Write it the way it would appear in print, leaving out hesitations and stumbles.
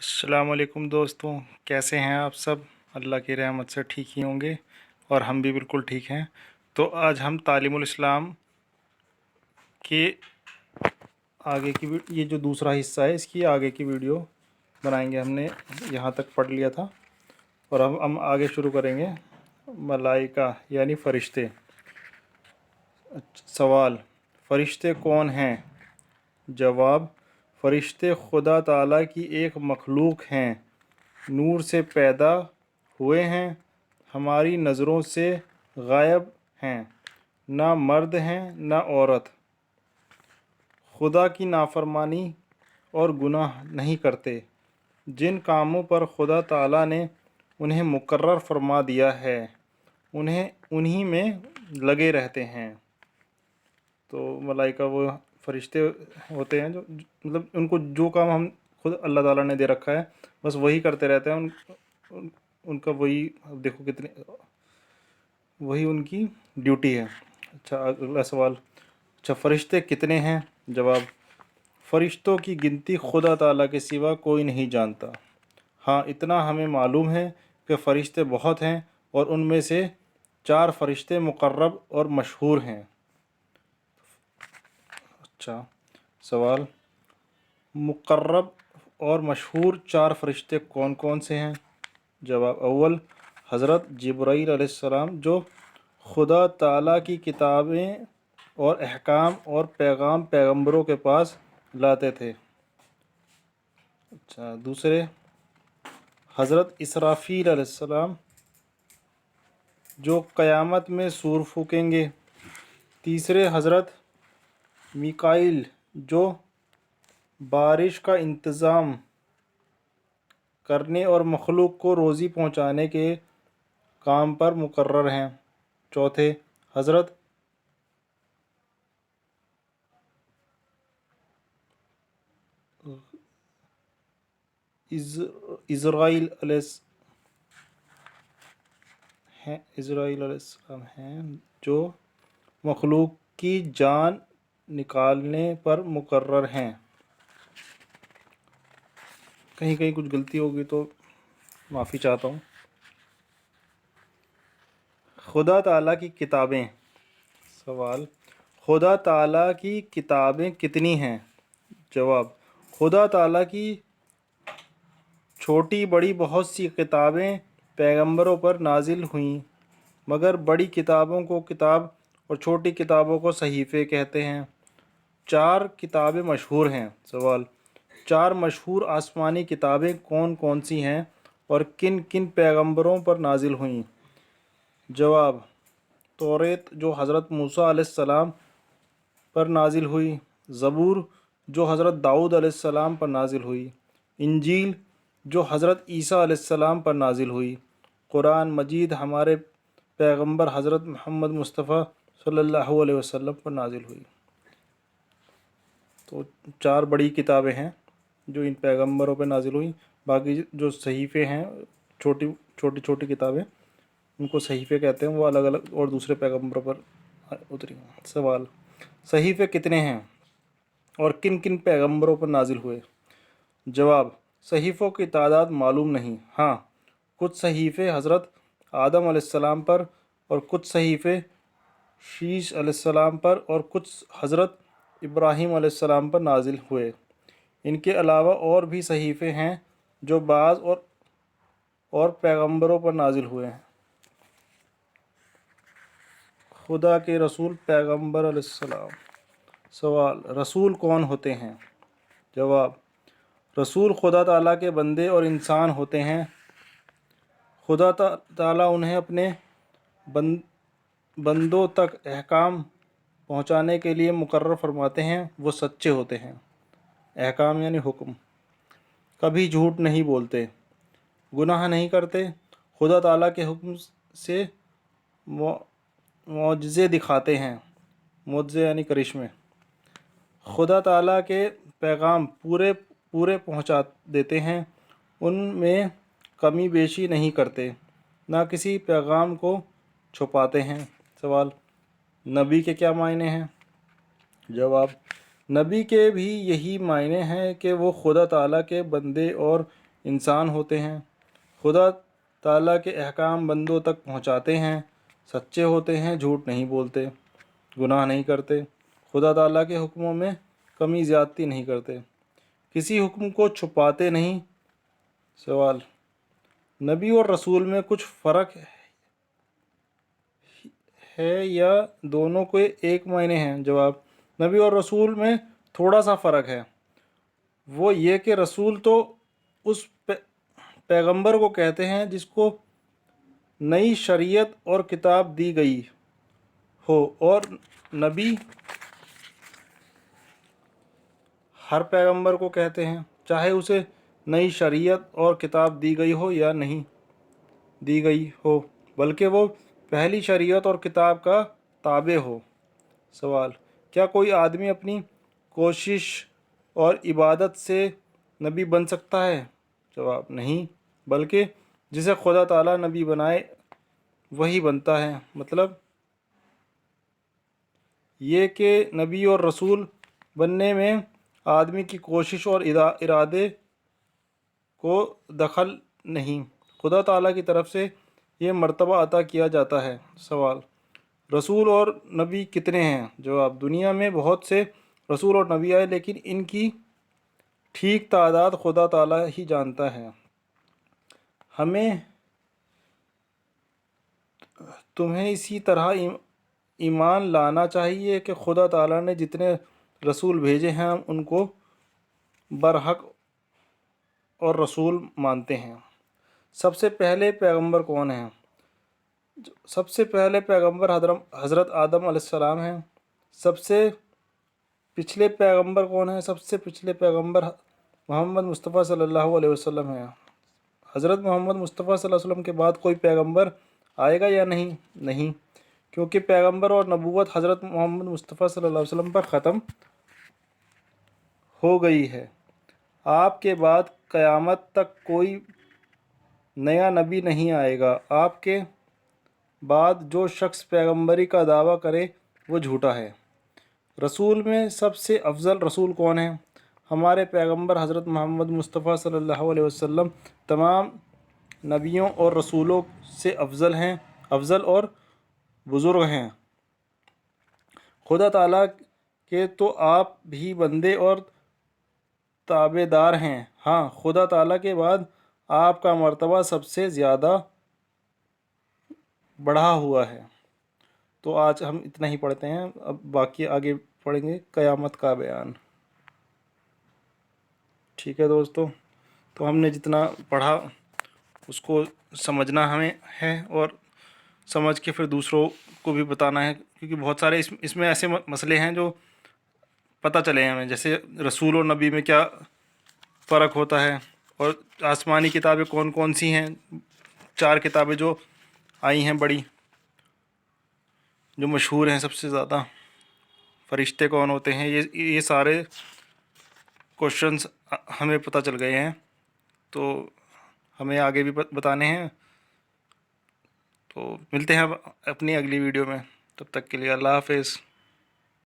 अस्सलाम वालेकुम दोस्तों, कैसे हैं आप सब। अल्लाह की रहमत से ठीक ही होंगे और हम भी बिल्कुल ठीक हैं। तो आज हम तालीमुल इस्लाम के आगे की ये जो दूसरा हिस्सा है इसकी आगे की वीडियो बनाएंगे। हमने यहाँ तक पढ़ लिया था और हम आगे शुरू करेंगे। मलाइका यानी फ़रिश्ते। सवाल, फ़रिश्ते कौन हैं? जवाब, फ़रिश्ते खुदा ताला की एक मखलूक हैं, नूर से पैदा हुए हैं, हमारी नज़रों से गायब हैं, ना मर्द हैं ना औरत, खुदा की नाफरमानी और गुनाह नहीं करते। जिन कामों पर खुदा ताला ने उन्हें मुकर्रर फरमा दिया है उन्हें उन्हीं में लगे रहते हैं। तो मलाइका वो फरिश्ते होते हैं जो मतलब उनको जो काम हम खुद अल्लाह ताला ने दे रखा है बस वही करते रहते हैं। उनका वही, अब देखो कितने, वही उनकी ड्यूटी है। अच्छा, अगला सवाल। अच्छा, फरिश्ते कितने हैं? जवाब, फरिश्तों की गिनती खुदा ताला के सिवा कोई नहीं जानता। हाँ, इतना हमें मालूम है कि फ़रिश्ते बहुत हैं और उनमें से 4 फ़रिश्ते मुक़र्रब और मशहूर हैं। अच्छा, सवाल, मुक़र्रब और मशहूर 4 फ़रिश्ते कौन कौन से हैं? जवाब, अव्वल हज़रत जिब्राईल अलैहिस्सलाम जो खुदा ताला की किताबें और अहकाम और पैगाम पैगंबरों के पास लाते थे। अच्छा, दूसरे हज़रत इसराफ़ील अलैहिस्सलाम जो क़यामत में सूर फूकेंगे। तीसरे हज़रत मीकाईल जो बारिश का इंतज़ाम करने और मखलूक को रोज़ी पहुँचाने के काम पर मुकर्रर हैं। चौथे हज़रत इज़राइल अलैहिस्सलाम हैं जो मखलूक की जान निकालने पर मुकर्रर हैं। कहीं कहीं कुछ गलती होगी तो माफ़ी चाहता हूँ। खुदा ताला की किताबें। सवाल, खुदा ताला की किताबें कितनी हैं? जवाब, खुदा ताला की छोटी बड़ी बहुत सी किताबें पैगंबरों पर नाजिल हुईं, मगर बड़ी किताबों को किताब और छोटी किताबों को सहीफ़े कहते हैं। 4 किताबें मशहूर हैं। सवाल, 4 मशहूर आसमानी किताबें कौन कौन सी हैं और किन किन पैगंबरों पर नाजिल हुईं? जवाब, तौरेत जो हज़रत मूसा अलैहिस्सलाम पर नाजिल हुई, ज़बूर जो हज़रत दाऊद अलैहिस्सलाम पर नाजिल हुई, इंजील जो हज़रत ईसा अलैहिस्सलाम पर नाजिल हुई, कुरान मजीद हमारे पैगंबर हज़रत मोहम्मद मुस्तफ़ा सल्लल्लाहु अलैहि वसल्लम पर नाजिल हुई। तो 4 बड़ी किताबें हैं जो इन पैगंबरों पर नाजिल हुई। बाकी जो सहीफ़े हैं, छोटी छोटी छोटी किताबें, उनको सहीफ़े कहते हैं, वो अलग अलग और दूसरे पैगंबरों पर उतरी। सवाल, सहीफ़े कितने हैं और किन किन पैगंबरों पर नाजिल हुए? जवाब, सहीफ़ों की तादाद मालूम नहीं। हाँ, कुछ सहीफ़े हज़रत आदम अलैहिस्सलाम पर और कुछ सहीफ़े शीश अलैहिस्सलाम पर और कुछ हज़रत इब्राहीम अलैहिस्सलाम पर नाजिल हुए। इनके अलावा और भी सहीफ़े हैं जो बाज़ और पैगंबरों पर नाजिल हुए हैं। खुदा के रसूल पैगंबर अलैहिस्सलाम। सवाल, रसूल कौन होते हैं? जवाब, रसूल खुदा ताला के बंदे और इंसान होते हैं। खुदा ताला उन्हें अपने बंदों तक अहकाम पहुँचाने के लिए मुकर्रर फरमाते हैं। वो सच्चे होते हैं। अहकाम यानी हुक्म। कभी झूठ नहीं बोलते, गुनाह नहीं करते, खुदा ताला के हुक्म से मौजज़े दिखाते हैं। मौजज़े यानी करिश्मे। खुदा ताला के पैगाम पूरे पूरे पहुँचा देते हैं, उनमें कमी बेशी नहीं करते, ना किसी पैगाम को छुपाते हैं। सवाल, नबी के क्या मायने हैं? जवाब, नबी के भी यही मायने हैं कि वो खुदा ताला के बंदे और انسان ہوتے ہیں۔ خدا تعالیٰ کے احکام بندوں تک پہنچاتے ہیں، سچے ہوتے ہیں، جھوٹ نہیں بولتے، گناہ نہیں کرتے، خدا تعالیٰ کے حکموں میں کمی زیادتی نہیں کرتے، کسی حکم کو چھپاتے نہیں۔ سوال: نبی اور رسول میں کچھ فرق ہے یا دونوں کو ایک معنی ہیں؟ جواب: نبی اور رسول میں تھوڑا سا فرق ہے۔ وہ یہ کہ رسول تو اس پیغمبر کو کہتے ہیں جس کو نئی شریعت اور کتاب دی گئی ہو، اور نبی ہر پیغمبر کو کہتے ہیں، چاہے اسے نئی شریعت اور کتاب دی گئی ہو یا نہیں دی گئی ہو، بلکہ وہ پہلی شریعت اور کتاب کا تابع ہو۔ سوال: کیا کوئی آدمی اپنی کوشش اور عبادت سے نبی بن سکتا ہے؟ جواب: نہیں، بلکہ جسے خدا تعالیٰ نبی بنائے وہی بنتا ہے۔ مطلب یہ کہ نبی اور رسول بننے میں آدمی کی کوشش اور ارادے کو دخل نہیں، خدا تعالیٰ کی طرف سے یہ مرتبہ عطا کیا جاتا ہے۔ سوال: رسول اور نبی کتنے ہیں؟ جواب: دنیا میں بہت سے رسول اور نبی آئے، لیکن ان کی ٹھیک تعداد خدا تعالیٰ ہی جانتا ہے۔ ہمیں تمہیں اسی طرح ایمان لانا چاہیے کہ خدا تعالیٰ نے جتنے رسول بھیجے ہیں ہم ان کو برحق اور رسول مانتے ہیں۔ سب سے پہلے پیغمبر کون ہیں؟ سب سے پہلے پیغمبر حضرت آدم علیہ السلام ہیں۔ سب سے پچھلے پیغمبر کون ہیں؟ سب سے پچھلے پیغمبر محمد مصطفیٰ صلی اللہ علیہ وسلم ہیں۔ حضرت محمد مصطفیٰ صلی اللہ علیہ وسلم کے بعد کوئی پیغمبر آئے گا یا نہیں؟ نہیں، کیونکہ پیغمبر اور نبوت حضرت محمد مصطفیٰ صلی اللہ علیہ وسلم پر ختم ہو گئی ہے۔ آپ کے بعد قیامت تک کوئی نیا نبی نہیں آئے گا۔ آپ کے بعد جو شخص پیغمبری کا دعویٰ کرے وہ جھوٹا ہے۔ رسول میں سب سے افضل رسول کون ہیں؟ ہمارے پیغمبر حضرت محمد مصطفیٰ صلی اللہ علیہ وسلم تمام نبیوں اور رسولوں سے افضل اور بزرگ ہیں۔ خدا تعالیٰ کے تو آپ بھی بندے اور تابع دار ہیں۔ ہاں، خدا تعالیٰ کے بعد آپ کا مرتبہ سب سے زیادہ بڑھا ہوا ہے۔ تو آج ہم اتنا ہی پڑھتے ہیں، اب باقی آگے پڑھیں گے قیامت کا بیان۔ ٹھیک ہے دوستو، تو ہم نے جتنا پڑھا اس کو سمجھنا ہمیں ہے، اور سمجھ کے پھر دوسروں کو بھی بتانا ہے، کیونکہ بہت سارے اس میں ایسے مسئلے ہیں جو پتہ چلے ہیں ہمیں، جیسے رسول اور نبی میں کیا فرق ہوتا ہے، اور آسمانی کتابیں کون کون سی ہیں، 4 کتابیں جو آئی ہیں بڑی، جو مشہور ہیں سب سے زیادہ، فرشتے کون ہوتے ہیں، یہ سارے کوشچنس ہمیں پتہ چل گئے ہیں، تو ہمیں آگے بھی بتانے ہیں۔ تو ملتے ہیں اپنی اگلی ویڈیو میں، تب تک کے لیے اللہ حافظ۔